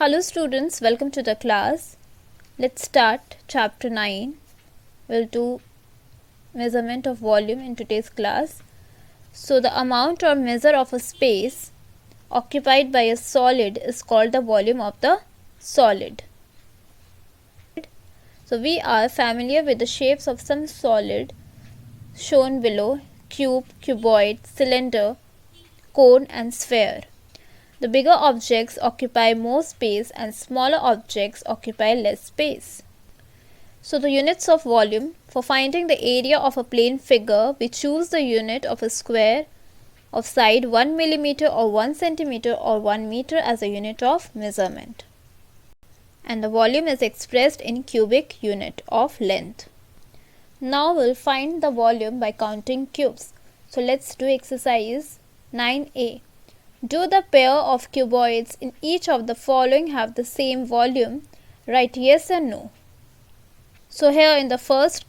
Hello students, welcome to the class. Let's start chapter 9. We'll do measurement of volume in today's class. So the amount or measure of a space occupied by a solid is called the volume of the solid. So we are familiar with the shapes of some solid shown below: cube, cuboid, cylinder, cone and sphere. The bigger objects occupy more space and smaller objects occupy less space. So the units of volume: for finding the area of a plane figure, we choose the unit of a square of side 1 millimeter or 1 centimeter or 1 meter as a unit of measurement. And the volume is expressed in cubic unit of length. Now we'll find the volume by counting cubes. So let's do exercise 9a. Do the pair of cuboids in each of the following have the same volume? Write yes or no. So here in the first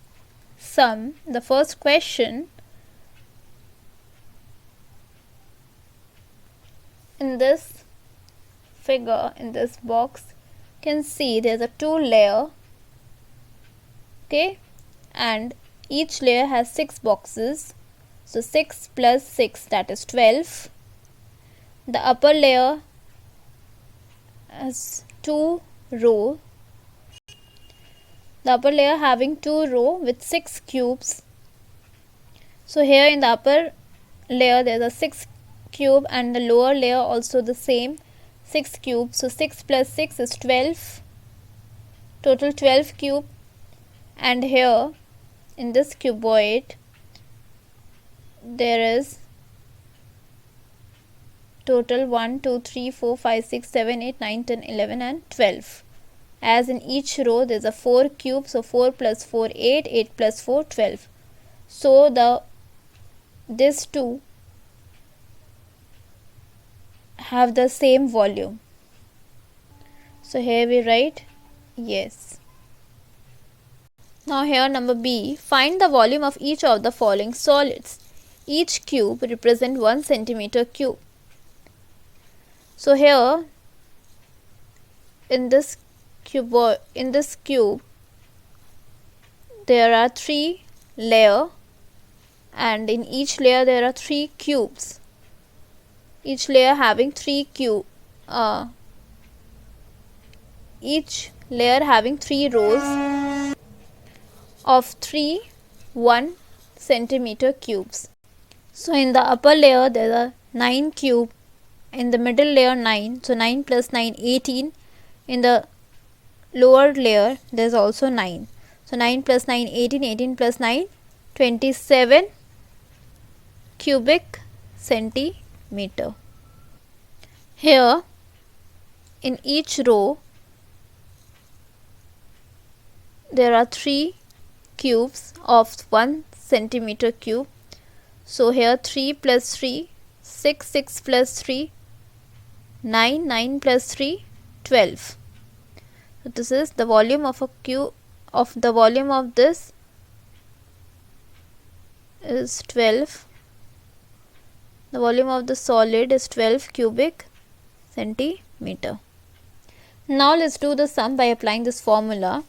sum, the first question, in this figure, in this box, you can see there's a 2-layer, okay, and each layer has 6 boxes. So 6 plus 6, that is 12. The upper layer has 2 rows. The upper layer having 2 rows with 6 cubes. So here in the upper layer there is a 6 cube and the lower layer also the same 6 cubes. So 6 plus 6 is 12. Total 12 cube. And here in this cuboid there is total 1, 2, 3, 4, 5, 6, 7, 8, 9, 10, 11 and 12. As in each row there is a 4 cube. So 4 plus 4, 8, 8 plus 4, 12. So these two have the same volume. So here we write yes. Now here number B. Find the volume of each of the following solids. Each cube represents 1 centimeter cube. So here in this cube there are 3 layers and in each layer there are 3 cubes. Each layer having 3 cubes. Each layer having 3 rows of 3 1 centimeter cubes. So in the upper layer there are 9 cubes. In the middle layer 9, so 9 plus 9, 18. In the lower layer there is also 9. So 9 plus 9, 18, 18 plus 9, 27 cubic centimeter. Here in each row there are 3 cubes of 1 centimeter cube. So here 3 plus 3, 6, 6 plus 3, 9, 9 plus 3, 12. So this is the volume of a cube. Of the volume of this is 12. The volume of the solid is 12 cubic centimeter. Now let's do the sum by applying this formula.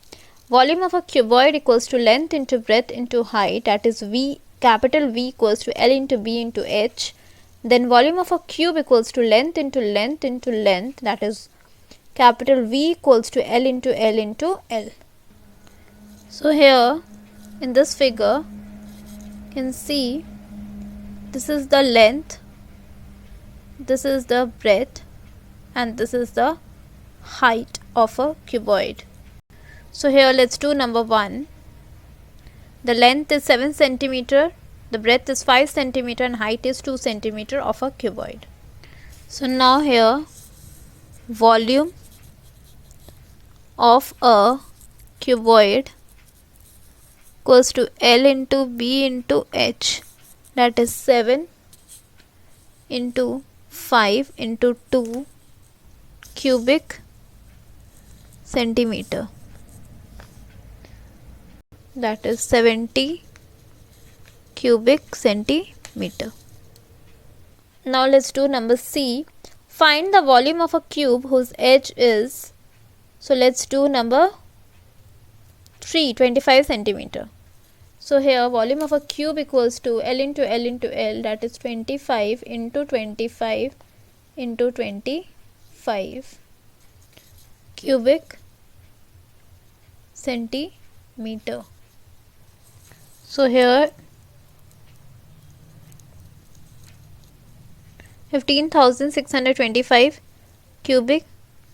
Volume of a cuboid equals to length into breadth into height, that is V, capital V equals to L into B into H. Then volume of a cube equals to length into length into length, that is capital V equals to L into L into L. So here in this figure you can see this is the length, this is the breadth and this is the height of a cuboid. So here let's do number 1. The length is 7 centimeter. The breadth is 5 centimeter and height is 2 centimeter of a cuboid. So now here volume of a cuboid equals to L into B into H, that is 7 into 5 into 2 cubic centimeter, that is 70 cubic centimeter. Now let's do number C. Find the volume of a cube whose edge is, so let's do number 3, 25 centimeter. So here volume of a cube equals to L into L into L, that is 25 into 25 into 25 cubic centimeter. So here 15,625 cubic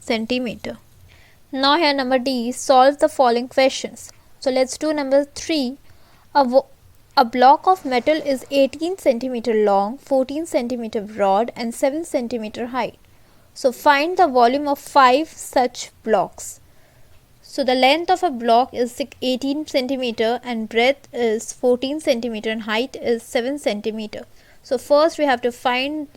centimeter. Now here number D, solve the following questions. So let's do number 3. A block of metal is 18 centimeter long, 14 centimeter broad and 7 centimeter height. So find the volume of 5 such blocks. So the length of a block is 18 centimeter and breadth is 14 centimeter and height is 7 centimeter. So first we have to find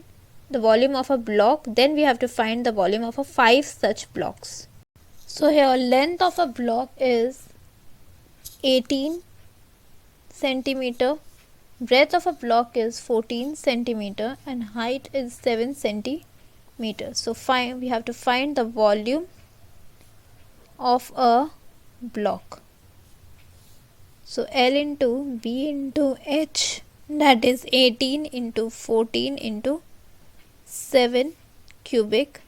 the volume of a block, then we have to find the volume of 5 such blocks. So here length of a block is 18 centimeter, breadth of a block is 14 centimeter and height is 7 centimeter. So we have to find the volume of a block. So L into B into H, that is 18 into 14 into 7 cubic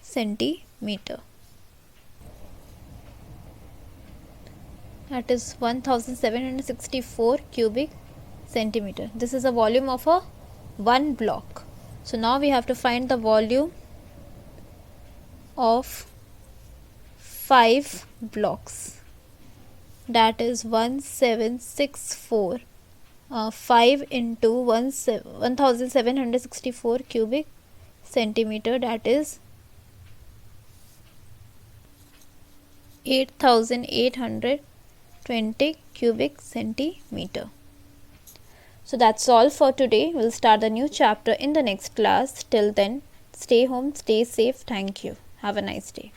centimeter. That is 1764 cubic centimeter. This is the volume of a one block. So now we have to find the volume of 5 blocks. That is 1764. 5 into 1764 cubic centimeter, that is 8,820 cubic centimeter. So that's all for today. We'll start the new chapter in the next class. Till then, stay home, stay safe. Thank you. Have a nice day.